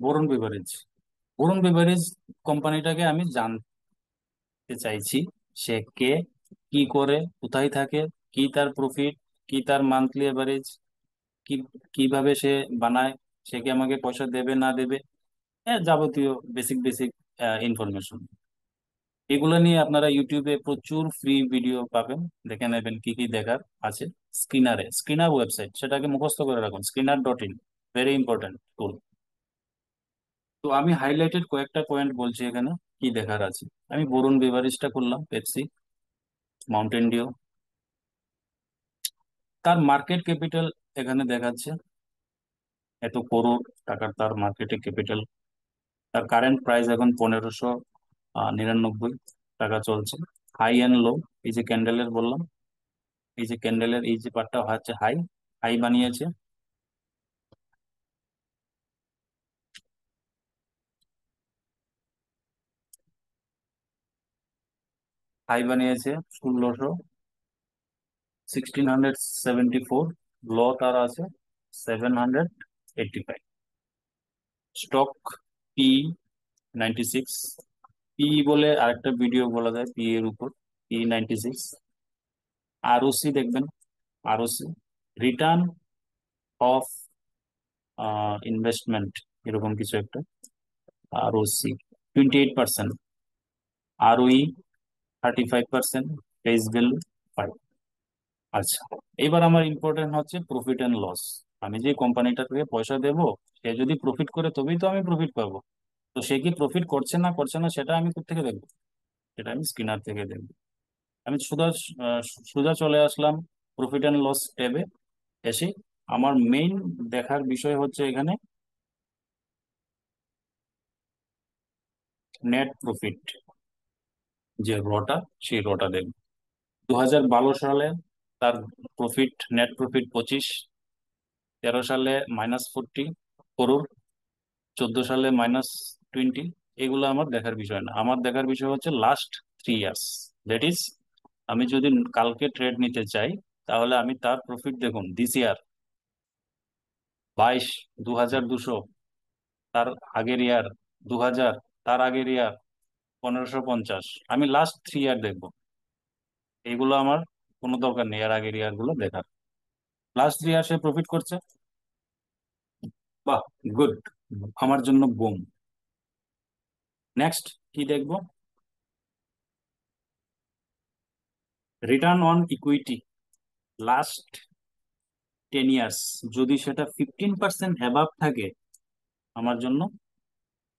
Varun beverage. Varun beverage কোম্পানিটাকে আমি জানতে চাইছি, সে কে, কি করে, কোথায় থাকে, কি তার প্রফিট, কি তার মান্থলি এভারেজ, কি কিভাবে সে বানায়, সে কি আমাকে পয়সা দেবে না দেবে, হ্যাঁ, যাবতীয় বেসিক বেসিক ইনফরমেশন। এগুলো নিয়ে আপনারা ইউটিউবে প্রচুর ফ্রি ভিডিও পাবেন, দেখে নেবেন কি কি দেখার আছে। স্ক্রিনার ওয়েবসাইট, সেটাকে মুখস্থ করে রাখুন, স্ক্রিনার.in, ভেরি ইম্পর্টেন্ট টুল। তো আমি হাইলাইটেড কয়েকটা পয়েন্ট বলছি এখানে কি দেখার আছে। আমি বরুণ বেভারেজটা করলাম, পেপসি, মাউন্টেন ডিউ। তার মার্কেট ক্যাপিটাল এখানে দেখাচ্ছে, এত করোড় টাকার তার মার্কেটে ক্যাপিটাল। তার কারেন্ট প্রাইস এখন 1599 টাকা চলছে। হাই অ্যান্ড লো, এই যে ক্যান্ডেলের বললাম, এই যে ক্যান্ডেলের এই যে পার্টটা হচ্ছে হাই, হাই বানিয়েছে। হাই বানিয়েছে 1674। লো তার আছে 785। Stock P 96। পি বলে আরেকটা ভিডিও বলা যায় পি এর উপর, P96। আরওসি দেখবেন, আরওসি, রিটার্ন অফ ইনভেস্টমেন্ট, এরকম কিছু একটা, আরওসি 28%, আরওই 35%, ফেস ভ্যালু 5। আচ্ছা, এবার আমার ইম্পর্টেন্ট হচ্ছে প্রফিট অ্যান্ড লস। আমি যে কোম্পানিটা থেকে পয়সা দেবো, সে যদি প্রফিট করে তবেই তো আমি প্রফিট পাবো। তো সে কি প্রফিট করছে না করছে না, সেটা আমি কোত্থেকে দেখবো? সেটা আমি স্ক্রিনার থেকে দেখবো। আমি আহ, সোজা চলে আসলাম প্রফিট অ্যান্ড লস ট্যাবে। এসে আমার মেইন দেখার বিষয় হচ্ছে এখানে নেট প্রফিট, যে রটা, সেই রটা দেখবো। 2012 সালে তার প্রফিট, নেট প্রফিট 25, 13 সালে -40 করোড়, 14 সালে -20। এগুলো আমার দেখার বিষয় না, আমার দেখার বিষয় হচ্ছে লাস্ট 3 ইয়ার্স। দ্যাট ইজ, আমি যদি কালকে ট্রেড নিতে চাই, তাহলে আমি তার প্রফিট দেখুন, দিস ইয়ার 22, 2200, তার আগের ইয়ার 2000, তার আগের ইয়ার 1550। আমি লাস্ট 3 ইয়ার দেখবো। এগুলো আমার কোনো দরকার নেই এর আগের ইয়ার গুলো দেখার। লাস্ট 3 ইয়ার সে প্রফিট করছে, বাহ, গুড, আমার জন্য বুম। নেক্সট কি দেখবো? Return on equity last 10 years, যদি সেটা 15% অ্যাবাভ থাকে, আমার জন্য,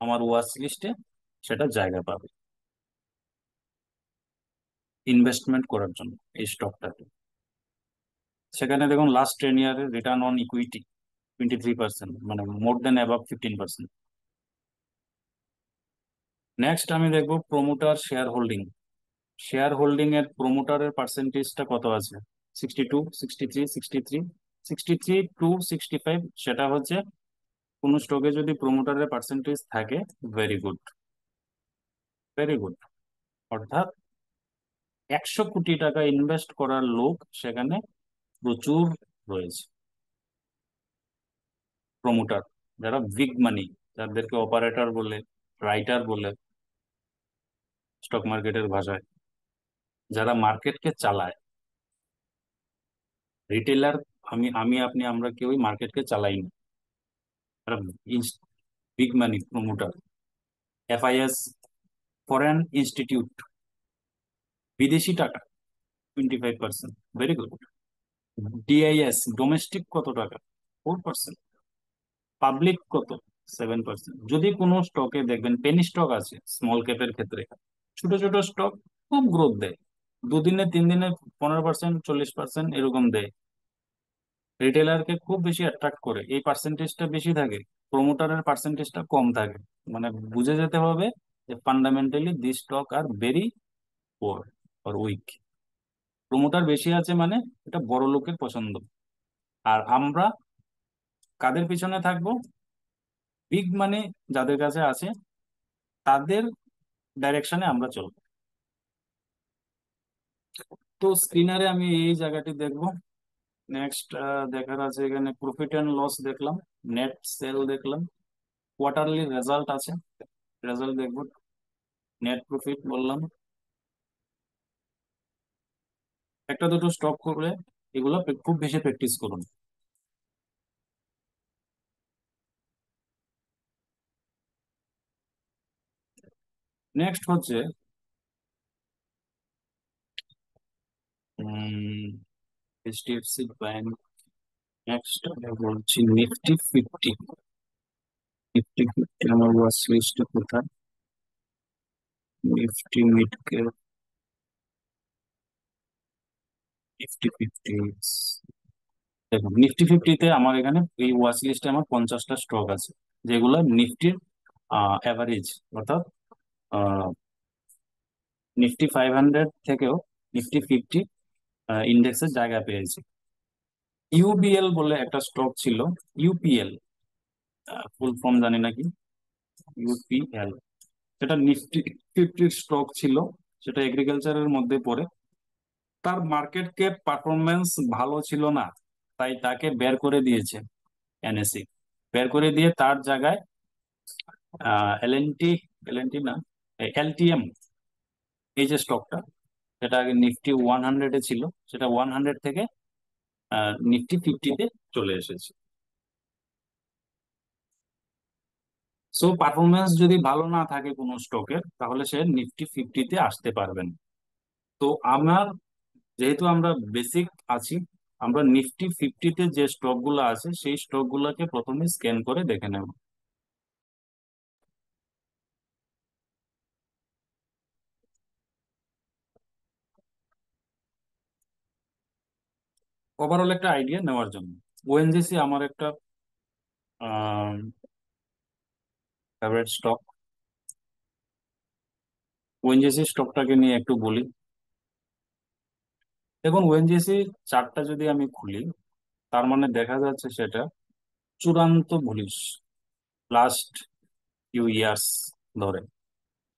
আমার ওয়াচ লিস্টে সেটা জায়গা পাবে ইনভেস্টমেন্ট করার জন্য এই স্টকটাতে। সেখানে দেখুন লাস্ট 10 ইয়ারের রিটার্ন অন ইকুইটি 23%, মানে মোর দেন অ্যাবাভ 15%। নেক্সট আমি দেখবো promoter share holding. Share holding এর প্রোমোটারের পার্সেন্টেজটা কত আছে? 62, 63, 63, 63 to 65। সেটা হচ্ছে কোন স্টকে যদি প্রোমোটারের পার্সেন্টেজ থাকে, ভেরি গুড, ভেরি গুড। অর্থাৎ 100 কোটি টাকা ইনভেস্ট করার লোক সেখানে প্রচুর রয়েছে। প্রমোটার, যারা বিগ মানি, যাদেরকে অপারেটর বলে, রাইটার বলে স্টক মার্কেটের ভাষায়, যারা মার্কেটকে চালায়। রিটেলার, আমি আমি আপনি আমরা কেউই মার্কেটকে চালাই না। যারা বিগ মানি প্রমোটার, এফআইএস, ফরেন ইনস্টিটিউট, বিদেশি টাকা 25%, ভেরি গুড। ডিআইএস, ডোমেস্টিক কত টাকা? 4%। পাবলিক কত? 7%। যদি কোনো স্টকে দেখবেন পেনি স্টক আছে, স্মল ক্যাপের ক্ষেত্রে, ছোট ছোট স্টক খুব গ্রোথ দেয়, 2 দিনে 3 দিনে 15%, 40% এরকম দেয়, রিটেলারকে খুব বেশি অ্যাট্রাক্ট করে, এই পার্সেন্টেজটা বেশি থাকে, প্রমোটারের পার্সেন্টেজটা কম থাকে। মানে বুঝে যেতে হবে যে fundamentally this stock are very poor or weak. Promoter বেশি আছে মানে এটা বড় লোকের পছন্দ। আর আমরা কাদের পিছনে থাকবো? বিগ মানে যাদের কাছে আছে, তাদের ডাইরেকশনে আমরা চলবো। তো স্ক্রিনারে আমি এই জায়গাটি দেখবো। নেক্সট দেখার আছে এখানে প্রফিট অ্যান্ড লস দেখলাম, নেট সেল দেখলাম, কোয়ার্টারলি রেজাল্ট আছে, রেজাল্ট দেখবো। নেট প্রফিট বললাম, একটা দুটো স্টক করে এগুলো খুব বেশি প্র্যাকটিস করুন। নেক্সট হচ্ছে এইচডিএফসি ব্যাংক। নেক্সট আমি বলছি নিফটি 50। নিফটি 50 আমার ওয়াচ লিস্টে কোথায়? Nifty mid cap, Nifty 50। দেখুন নিফটি 50-তে আমার এখানে এই ওয়াচ লিস্টে আমার 50টা স্টক আছে, যেগুলো নিফটির অ্যাভারেজ, অর্থাৎ নিফটি 500 থেকেও নিফটি 50 ইন্ডেক্সের জায়গা পেয়েছে। ইউবিএল বলে একটা স্টক ছিল, ইউপিএল, ফুল ফর্ম জানি নাকি, ইউপিএল, সেটা নিফটি 50 স্টক ছিল, সেটা এগ্রিকালচারের মধ্যে পড়ে। তার মার্কেট ক্যাপ পারফরমেন্স ভালো ছিল না, তাই তাকে বের করে দিয়েছে এনএসসি। বের করে দিয়ে তার জায়গায় এলএনটি, এলএনটি না, এলটিএম, এই যে স্টকটা, সেটা আগে নিফটি 100-এ ছিল, সেটা 100 থেকে নিফটি 50-তে চলে এসেছে। সো পারফরমেন্স যদি ভালো না থাকে কোনো স্টকের, তাহলে সে নিফটি 50-তে আসতে পারবেন। তো আমার, যেহেতু আমরা বেসিক আছি, আমরা নিফটি 50-তে যে স্টক গুলো আছে সেই স্টক গুলোকে প্রথমে স্ক্যান করে দেখে নেব। ওভারঅল একটা আইডিয়া নেওয়ার জন্য। ওএনজিসি আমার একটা ফেভারিট স্টক। ওএনজিসি স্টকটাকে নিয়ে একটু বলি। দেখুন ওএনজিসি চার্টটা যদি আমি খুলি, তার মানে দেখা যাচ্ছে সেটা চূড়ান্ত বুলিশ লাস্ট ফিউ ইয়ার্স ধরে।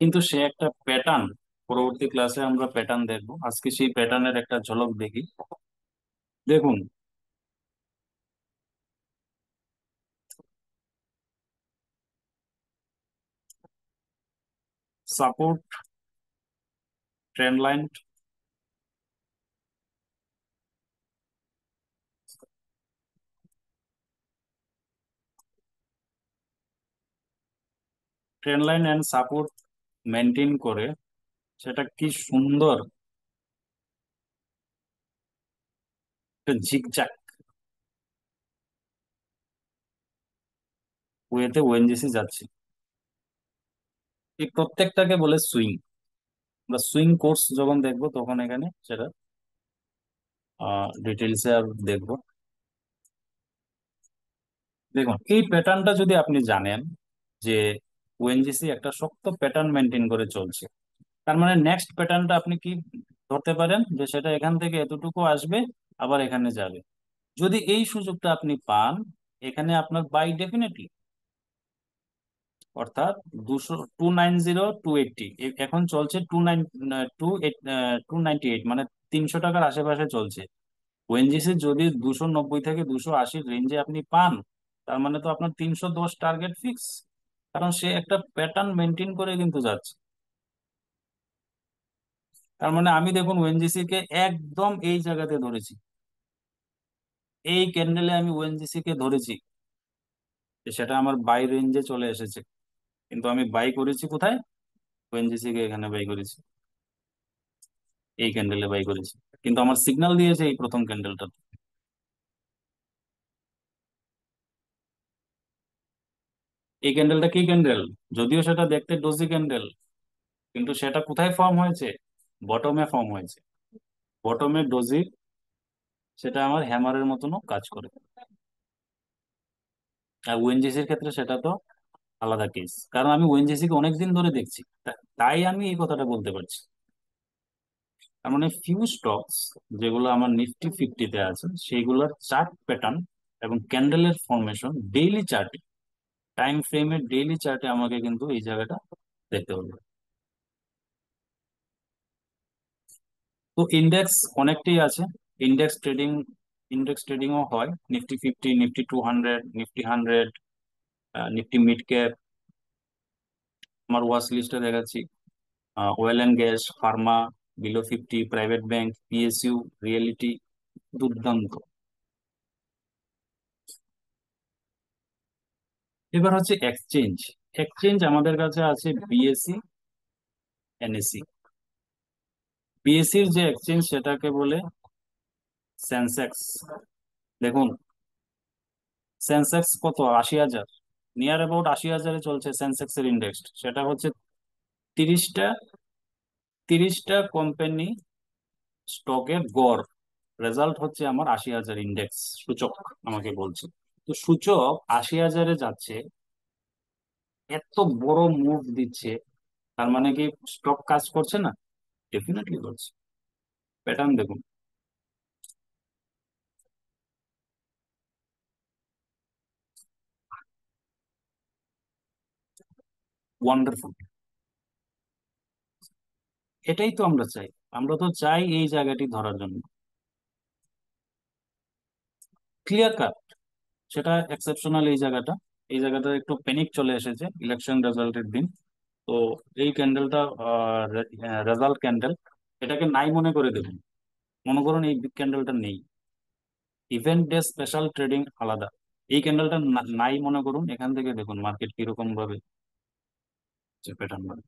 কিন্তু সে একটা প্যাটার্ন, পরবর্তী ক্লাসে আমরা প্যাটার্ন দেখবো, আজকে সেই প্যাটার্নের একটা ঝলক দেখি। দেখুন, support, trend line, trend line and support maintain করে, সেটা কি সুন্দর একটা ঝিকঝাক ওয়েতে ওএনজিসি যাচ্ছে। এই প্রত্যেকটাকে বলে সুইং। আমরা সুইং কোর্স যখন দেখবো তখন এখানে সেটা ডিটেলসে আর দেখবো। দেখুন এই প্যাটার্নটা যদি আপনি জানেন যে ওএনজিসি একটা শক্ত প্যাটার্ন মেনটেন করে চলছে, তার মানে নেক্সট প্যাটার্নটা আপনি কি ধরতে পারেন যে সেটা এখান থেকে এতটুকু আসবে, আবার এখানে যাবে। যদি এই সুযোগটা আপনি পান, এখানে আপনার বাই ডেফিনেটলি, অর্থাৎ 290 280, এখন চলছে 298, মানে 300 টাকার আশেপাশে চলছে। ওএনজিসি যদি 290 থেকে 280 রেঞ্জে আপনি পান, তার মানে তো আপনার 310 টার্গেট ফিক্স, কারণ সে একটা প্যাটার্ন মেনটেন করে কিন্তু যাচ্ছে। তার মানে আমি দেখুন ওএনজিসি কে একদম এই জায়গাতে ধরেছি, এই ক্যান্ডেলে আমি ওএনজিসি কে ধরেছি, যে সেটা আমার বাই রেঞ্জে চলে এসেছে। কিন্তু আমি বাই করেছি কোথায়? ওএনজিসি কে এখানে বাই করেছি, এই ক্যান্ডেলে বাই করেছি। কিন্তু আমার সিগন্যাল দিয়েছে এই প্রথম ক্যান্ডেলটা। এই ক্যান্ডেলটা কি ক্যান্ডেল? যদিও সেটা দেখতে ডোজি ক্যান্ডেল, কিন্তু সেটা কোথায় ফর্ম হয়েছে? বটমে ফর্ম হয়েছে। বটমে ডোজি, সেটা আমার হ্যামারের মতনও কাজ করে। আর ওএনজিসির ক্ষেত্রে সেটা তো আলাদা কেস, কারণ আমি ওএনজিসি কে অনেকদিন ধরে দেখছি, তাই আমি এই কথাটা বলতে পারছি। তার মানে ফিউ স্টকস যেগুলো আমার নিফটি 50-তে আছে, সেইগুলোর চার্ট প্যাটার্ন এবং ক্যান্ডেলের ফরমেশন ডেইলি চার্টে, টাইম ফ্রেমের ডেইলি চার্টে আমাকে কিন্তু এই জায়গাটা দেখতে হবে। তো ইন্ডেক্স অনেকটাই আছে, ইন্ডেক্স ট্রেডিং, ইন্ডেক্স ট্রেডিংও হয়, Nifty 50, Nifty 200, Nifty 100, Nifty mid cap আমার ওয়াচ লিস্টে দেখাচ্ছি। Oil and gas, Pharma, below 50, private bank, PSU, reality. দুর্দান্ত। এবার হচ্ছে এক্সচেঞ্জ। এক্সচেঞ্জ আমাদের কাছে আছে বিএসসি, এনএসসি। বিএসসির যে এক্সচেঞ্জ সেটাকে বলে সেন্সেক্স। দেখুন, সেন্সেক্স কত, 80,000, নিয়ার অ্যাবাউট 80,000-এ চলছে সেন্সেক্স এর ইন্ডেক্স। সেটা হচ্ছে 30টা 30টা কোম্পানি স্টকের গড় রেজাল্ট হচ্ছে আমার 80,000 ইন্ডেক্স সূচক আমাকে বলছে। তো সূচক 80,000-এ যাচ্ছে, এত বড় মুভ দিচ্ছে, তার মানে কি স্টক কাজ করছে না? ডেফিনেটলি করছে। প্যাটার্ন দেখুন। ওয়ান্ডারফুল। এটাই তো আমরা চাই। আমরা তো চাই এই জায়গাটি ধরার জন্য। Clear cut. সেটা এক্সেপশনাল এই জায়গাটা। এই জায়গাটা একটু প্যানিক চলে এসেছে ইলেকশন রেজাল্টের দিন। তো এই ক্যান্ডেলটা রেজাল্ট ক্যান্ডেল, এটাকে নাই মনে করে দেবেন। মনে করুন এই বিগ ক্যান্ডেলটা নেই, ইভেন্ট ডে স্পেশাল ট্রেডিং আলাদা। এই ক্যান্ডেলটা নাই মনে করুন, এখান থেকে দেখুন মার্কেট কিরকম ভাবে প্যাটার্ন বাড়ে।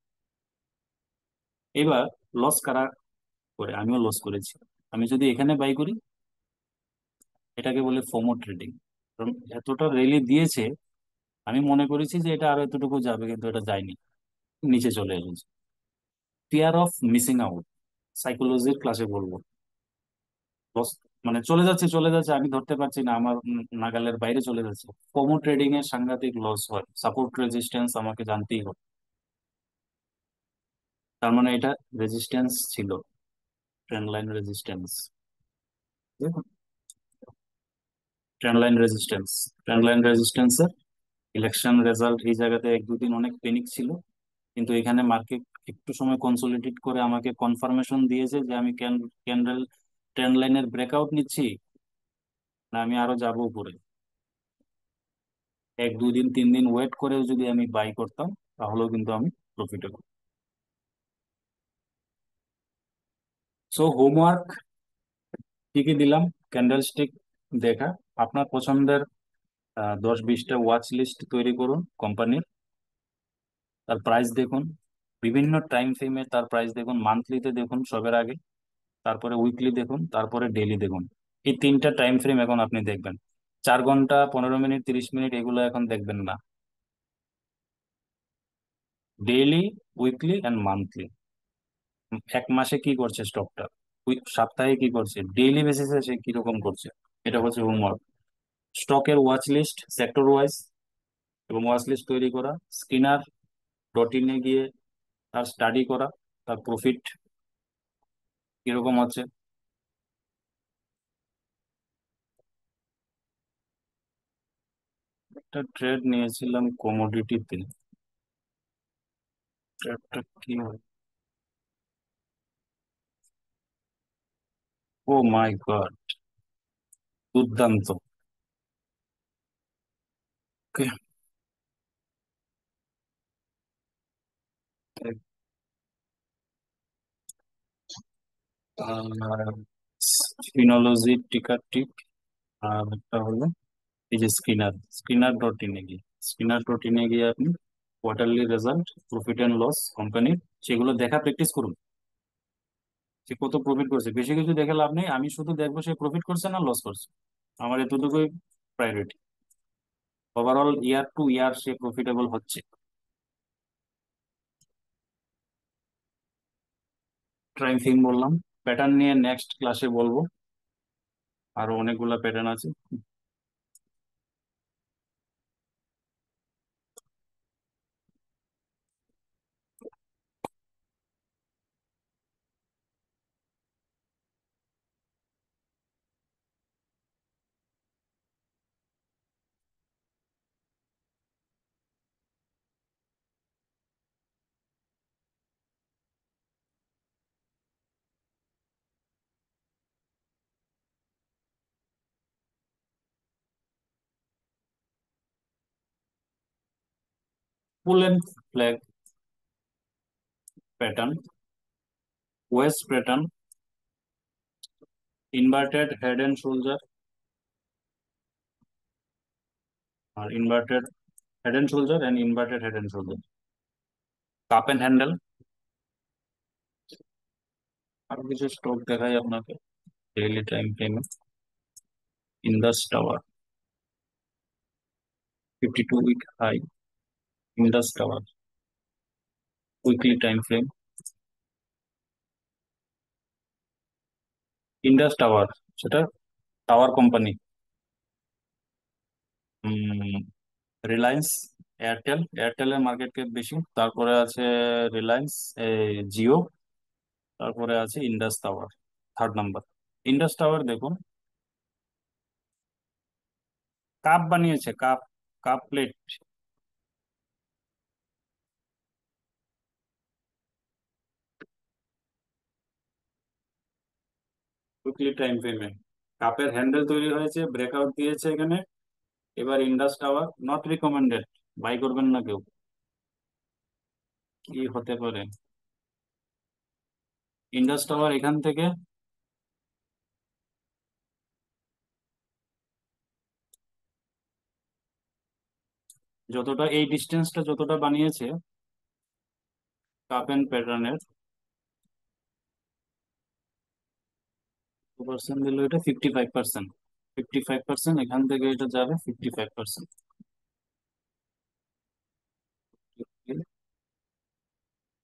এবার লস কারা করে? আমিও লস করেছি। আমি যদি এখানে বাই করি, এটাকে বলে ফোমো ট্রেডিং। কারণ এতটা র্যালি দিয়েছে, আমি মনে করেছি যে এটা আরো এতটুকু যাবে, কিন্তু এটা যায়নি, নিচে চলে এসেছে। ফিয়ার অফ মিসিং আউট, সাইকোলজির ক্লাসে বলবো। লস মানে চলে যাচ্ছে চলে যাচ্ছে, আমি ধরতে পারছি না, আমার নাগালের বাইরে চলে যাচ্ছে। ফোমো ট্রেডিং এ সাংঘাতিক লস হয়, সাপোর্ট রেজিস্ট্যান্স আমাকে জানতেই হবে। তার মানে এটা রেজিস্ট্যান্স ছিল, ট্রেন্ড লাইন রেজিস্ট্যান্স। দেখুন, trend line resistance, trend line রেজিস্ট্যান্সের ইলেকশন রেজাল্ট এই জায়গাতে এক দুদিন অনেক পেনিক ছিল, কিন্তু এখানে মার্কেট একটু সময় কনসোলিডেট করে আমাকে কনফার্মেশন দিয়েছে যে আমি ক্যান্ডেল ট্রেন্ড লাইনের ব্রেকআউট নিচ্ছি, না আমি আরো যাবো উপরে। 1 2 দিন 3 দিন ওয়েট করেও যদি আমি বাই করতাম, তাহলেও কিন্তু আমি প্রফিটেবল। সো হোমওয়ার্ক কি কি দিলাম? ক্যান্ডেল স্টিক দেখা, আপনার পছন্দের 10 20টা ওয়াচ লিস্ট তৈরি করুন কোম্পানির, তার প্রাইস দেখুন, বিভিন্ন টাইম ফ্রেমে তার প্রাইস দেখুন, মান্থলিতে দেখুন সবার আগে, তারপরে উইকলি দেখুন, তারপরে ডেইলি দেখুন। এই 3টা টাইম ফ্রেম এখন আপনি দেখবেন। 4 ঘন্টা, 15 মিনিট, 30 মিনিট এগুলো এখন দেখবেন না। Daily, weekly and monthly. এক মাসে কি করছে স্টকটা, সপ্তাহে কি করছে, ডেইলি বেসিসে সে কিরকম করছে, এটা হচ্ছে হোমওয়ার্ক। স্টকের ওয়াচ লিস্ট সেক্টর ওয়াইজ এবং ওয়াচ লিস্ট তৈরি করা, স্কিনার ডট ইনে গিয়ে তার স্টাডি করা, তার প্রফিট কিরকম হচ্ছে। একটা ট্রেড নিয়েছিলাম কমোডিটিতে, ট্রেডটা কি হয়? ও মাই গড, দুর্দান্ত। ওকে। ফিনোলজি টিকার টিক। আর একটা হলো এই যে স্কিনার, স্কিনার ডট ইনে গিয়ে আপনি quarterly result, profit and loss কোম্পানির, সেগুলো দেখা প্র্যাকটিস করুন। সে কত প্রফিট করছে, বেশি কিছু দেখে লাভ নেই, আমি শুধু দেখবো সে প্রফিট করছে না লস করছে। আমার এতটুকুই priority. Overall year to year সে প্রফিটেবল হচ্ছে। টাইম ফ্রেম বললাম, প্যাটার্ন নিয়ে নেক্সট ক্লাসে বলবো, আরো অনেকগুলা প্যাটার্ন আছে। পুল এন্ড ফ্ল্যাগ প্যাটার্ন, ওয়েস্ট pattern, inverted head and shoulder, আর inverted head and shoulder and inverted head and shoulder, cup and handle. আরো কিছু স্টক দেখাই আপনাকে ডেইলি টাইম ফ্রেমে। Indus tower 52 week high, Indus tower weekly time frame. Indus tower সেটা tower company. Reliance, Airtel, এয়ারটেলের market cap বেশি, তারপরে আছে রিলায়েন্স, জিও, তারপরে আছে ইন্ডাস টাওয়ার থার্ড নাম্বার। ইন্ডাস টাওয়ার দেখুন, কাপ বানিয়েছে, cup, cup plate. Weekly time ফ্রেমে কাপের হ্যান্ডেল তৈরি হয়েছে, ব্রেকআউট দিয়েছে এখানে। এবার Indus Tower not recommended, buy করবেন না কেউ। কি হতে পারে ইন্ডাস টাওয়ার এখান থেকে? যতটা এই ডিস্টেন্সটা যতটা বানিয়েছে কাপ এন্ড প্যাটার্নের, 2% দিল, এটা 55%। 55%, এখান থেকে এটা যাবে 55%।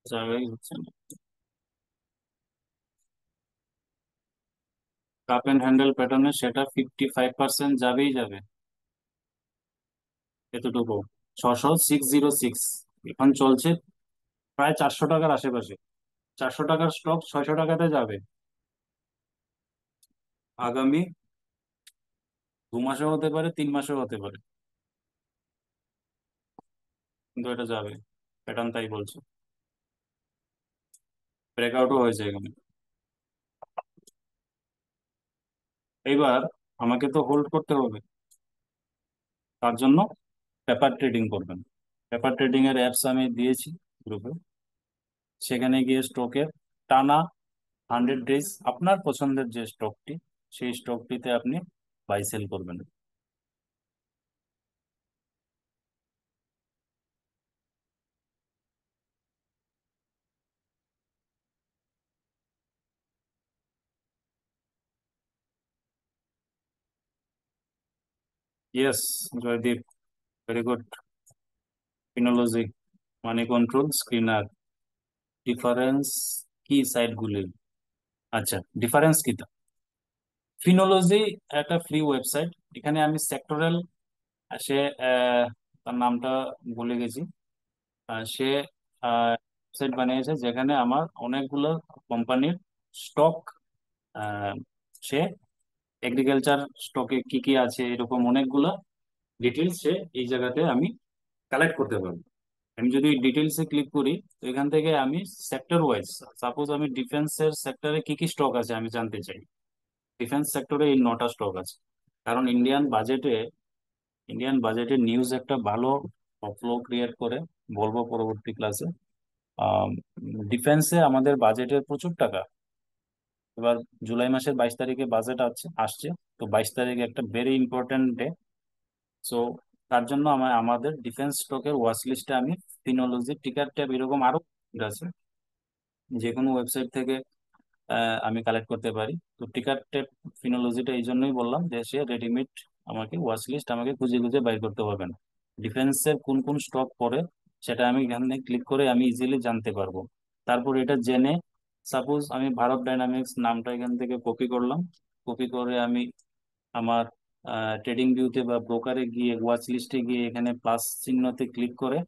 জায়গায় হচ্ছে না। কাপ এন্ড হ্যান্ডেল প্যাটার্নে সেটা 55% যাবেই যাবে, এতটুকু। 60606 এখন চলছে প্রায় 400 টাকার আশেপাশে। 400 টাকার স্টক 600 টাকাতে যাবে আগামী 2 মাসেও হতে পারে, 3 মাসেও হতে পারে, কিন্তু এটা যাবে, প্যাটার্ন তাই বলছে। ব্রেকআউটও হয়েছে এখানে। এইবার আমাকে তো হোল্ড করতে হবে, তার জন্য পেপার ট্রেডিং করবেন। পেপার ট্রেডিং এর অ্যাপস আমি দিয়েছি গ্রুপে, সেখানে গিয়ে স্টকের টানা 100 ডেজ আপনার পছন্দের যে স্টকটি, সেই স্টকটিতে আপনি বাই সেল করবেন। Yes, Joydeep, very good. Finology, money control screener, difference কি সাইটগুলি? আচ্ছা, ডিফারেন্স কি? ফিনোলজি একটা ফ্রি ওয়েবসাইট, এখানে আমি সেক্টরাল, সে তার নামটা ভুলে গেছি। সে ওয়েবসাইট বানিয়েছে যেখানে আমার অনেকগুলো কোম্পানির স্টক, সে এগ্রিকালচার স্টকে কি কি আছে এরকম অনেকগুলো ডিটেলস সে এই জায়গাতে আমি কালেক্ট করতে পারবো। আমি যদি ডিটেলসে ক্লিক করি, তো এখান থেকে আমি সেক্টর ওয়াইজ, সাপোজ আমি ডিফেন্সের সেক্টরে কি কি স্টক আছে আমি জানতে চাই। ডিফেন্স সেক্টরে এই 9টা স্টক আছে। কারণ ইন্ডিয়ান বাজেটে নিউজ একটা ভালো ফ্লো ক্রিয়েট করে, বলবো পরবর্তী ক্লাসে। ডিফেন্সে আমাদের বাজেটের প্রচুর টাকা। এবার জুলাই মাসের 22 তারিখে বাজেট আসছে, তো 22 তারিখে একটা ভেরি ইম্পর্টেন্ট ডে। সো তার জন্য আমাদের ডিফেন্স স্টকের ওয়াচ লিস্টে আমি ফিনোলজি, টিকার ট্যাব, এরকম আরো আছে, যে কোনো ওয়েবসাইট থেকে আমি কালেক্ট করতে পারি। তো টিকার ট্যাব, ফিনোলজিটা এই জন্যই বললাম যে সে রেডিমেড আমাকে ওয়াচ লিস্ট আমাকে খুঁজে খুঁজে বাইর করতে হবে না। ডিফেন্সের কোন কোন স্টক পড়ে সেটা আমি এখানে ক্লিক করে আমি ইজিলি জানতে পারবো। তারপর এটা জেনে, সাপোজ আমি ভারত ডাইনামিক্স নামটা এখান থেকে কপি করলাম, কপি করে আমি আমার ট্রেডিং ভিউতে বা ব্রোকারে গিয়ে ওয়াচ লিস্টে গিয়ে এখানে প্লাস চিহ্নতে ক্লিক করে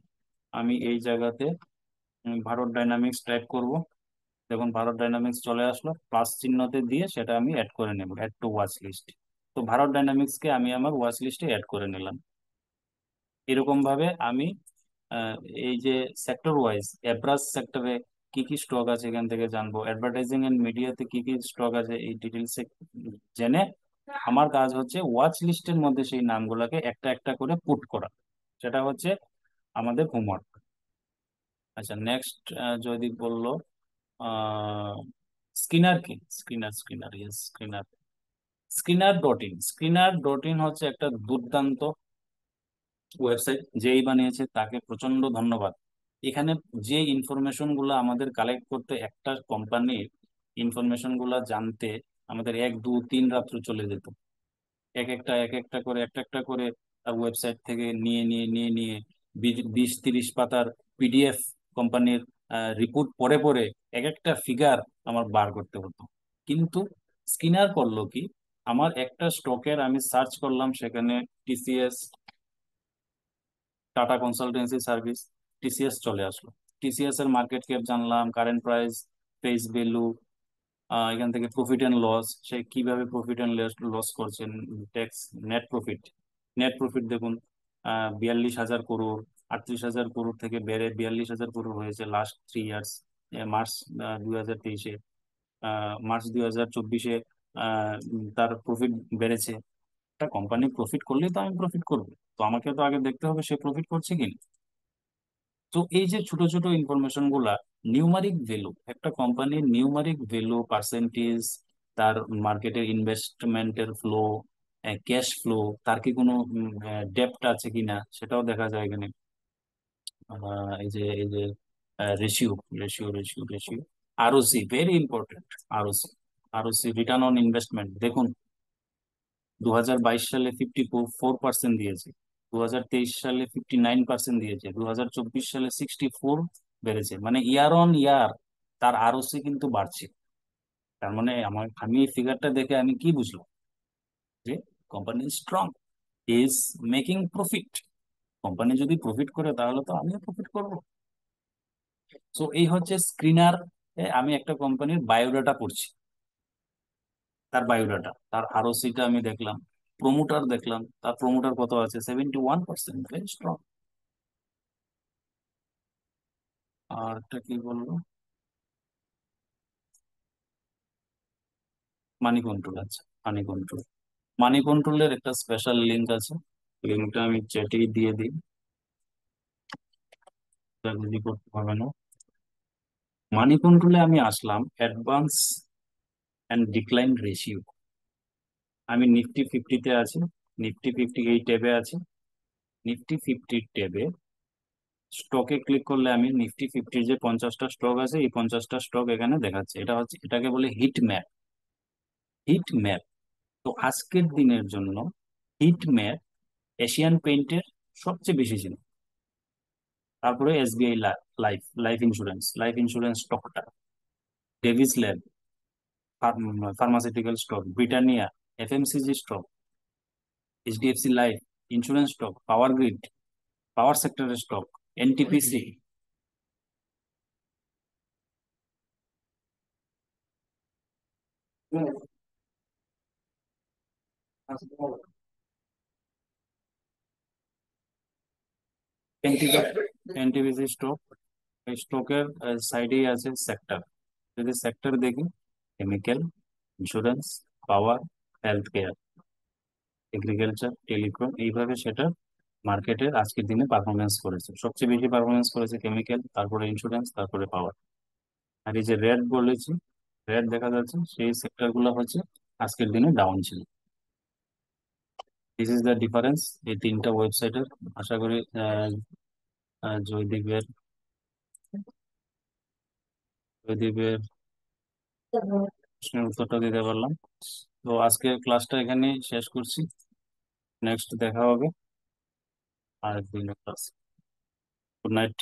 আমি এই জায়গাতে ভারত ডাইনামিক্স টাইপ করব। দেখুন ভারত ডাইনামিক্স চলে আসলো, প্লাস চিহ্নতে দিয়ে সেটা আমি অ্যাড করে নেব, অ্যাড টু ওয়াচ লিস্ট। তো ভারত ডাইনামিক্সকে আমি আমার ওয়াচ লিস্টে অ্যাড করে নিলাম। এরকম ভাবে আমি আহ, এই যে সেক্টর ওয়াইজ এভরাজ সেক্টরে কি কি স্টক আছে এখান থেকে জানবো, অ্যাডভার্টাইজিং এন্ড মিডিয়াতে কি কি স্টক আছে এই ডিটেলস জেনে আমার কাজ হচ্ছে ওয়াচ লিস্টের মধ্যে সেই নামগুলোকে একটা একটা করে পুট করা। সেটা হচ্ছে আমাদের হোমওয়ার্ক। আচ্ছা, নেক্সট জয়দীপ বললো আহ স্কিনার কি, Skinner Skinner yes Skinner. Screener dot in হচ্ছে একটা দুর্দান্ত ওয়েবসাইট, যেই বানিয়েছে তাকে প্রচন্ড ধন্যবাদ। এখানে যে ইনফরমেশন গুলো আমাদের কালেক্ট করতে, একটা কোম্পানির ইনফরমেশন গুলা জানতে আমাদের 1 2 3 রাত্র চলে যেত। এক একটা করে একটা একটা করে ওয়েবসাইট থেকে নিয়ে 20 30 পাতার পিডিএফ কোম্পানির রিপোর্ট পড়ে পড়ে এক একটা ফিগার আমার বার করতে হতো। কিন্তু স্কিনার করলো কি, আমার একটা স্টকের আমি সার্চ করলাম, সেখানে TCS, tata consultancy service, TCS চলে আসলো। টিসিএস এর মার্কেট ক্যাপ জানলাম, কারেন্ট প্রাইস, ফেস ভ্যালু, এখান থেকে প্রফিট এন্ড লস, সে কিভাবে প্রফিট এন্ড লস করছেন, ট্যাক্স, নেট প্রফিট দেখুন, 42,000 করোড়, 38,000 করোড় থেকে বেড়ে 42,000 করোড় হয়েছে লাস্ট 3 ইয়ার্স। মার্চ 2023-এ, মার্চ 2024-এ তার প্রফিট বেড়েছে। একটা কোম্পানি প্রফিট করলেই তো আমি প্রফিট করবো, তো আমাকে তো আগে দেখতে হবে সে প্রফিট করছে কিনা। তো এই যে ছোট ছোট ইনফরমেশন গুলা, নিউমারিক ভ্যালু, একটা কোম্পানির নিউমারিক ভ্যালু, পার্সেন্টেজ, তার মার্কেটের ইনভেস্টমেন্টের ফ্লো, ক্যাশ ফ্লো, তার কি কোনো ডেপ্ট আছে কিনা সেটাও দেখা যায় এখানে। এই যে ratio, ratio, ROC very important. ROC, return on investment দেখুন, 2022 সালে 54% দিয়েছে, 2023 সালে 59% দিয়েছে, 2024 সালে 64 বেড়েছে, মানে ইয়ার অন ইয়ার তার আরওসি কিন্তু বাড়ছে। তার মানে আমি এই ফিগারটা দেখে আমি কি বুঝলাম, যে company strong, is making profit. Company যদি প্রফিট করে তাহলে তো আমিও প্রফিট করব। সো এই হচ্ছে স্ক্রিনার। আমি একটা কোম্পানির বায়োডাটা পড়ছি, তার বায়োডাটা, তার আরওসিটা আমি দেখলাম, প্রমোটার দেখলাম, তার প্রমোটার কত আছে, 71%, ভেরি স্ট্রং। আর একটা কি বলবো, মানি কন্ট্রোল। আচ্ছা, মানি কন্ট্রোল, মানি কন্ট্রোলের একটা স্পেশাল লিঙ্ক আছে, লিঙ্কটা আমি চ্যাটেই দিয়ে দিই, যদি করতে হবে না। মানি কন্ট্রোলে আমি আসলাম, অ্যাডভান্স অ্যান্ড ডিক্লাইন রেশিও। আমি নিফটি 50-তে আছি, নিফটি 50 এই ট্যাবে আছে। নিফটি 50 ট্যাবে স্টকে ক্লিক করলে আমি নিফটি 50-র যে 50টা স্টক আছে, এই 50টা স্টক এখানে দেখাচ্ছে। এটা হচ্ছে, এটাকে বলে হিট ম্যাপ। Hit map. তো আজকের দিনের জন্য হিট ম্যাপ এশিয়ান পেইন্টের সবচেয়ে বেশি ছিল, তারপরে এসবিআই লাইফ, লাইফ ইন্স্যুরেন্স স্টকটা, Divi's lab, pharmaceutical stock, Britannia, FMCG stock, HDFC life insurance stock, power grid, power সেক্টরের স্টক, এনটিপিসি। এনটিপিসি স্টক, এই স্টকের সাইডেই আছে সেক্টর। যদি সেক্টর দেখি, কেমিক্যাল, ইন্স্যুরেন্স, পাওয়ার, হেলথ কেয়ার, এগ্রিকালচার, টেলিকম, এইভাবে সেটা মার্কেটের আজকের দিনে পারফরমেন্স করেছে। সবচেয়ে বেশি পারফরমেন্স করেছে কেমিক্যাল, তারপরে ইন্স্যুরেন্স, তারপরে পাওয়ার। আর এই যে রেড বলেছি, রেড দেখা যাচ্ছে, সেই সেক্টর গুলো হচ্ছে আজকের দিনে ডাউন ছিল। দিস ইজ দ্য ডিফারেন্স এই তিনটা ওয়েবসাইটের। আশা করি জয়দীপের জয়দীপের প্রশ্নের উত্তরটা দিতে পারলাম। তো আজকের ক্লাসটা এখানে শেষ করছি, নেক্সট দেখা হবে আরেকদিনের ক্লাস। Good night.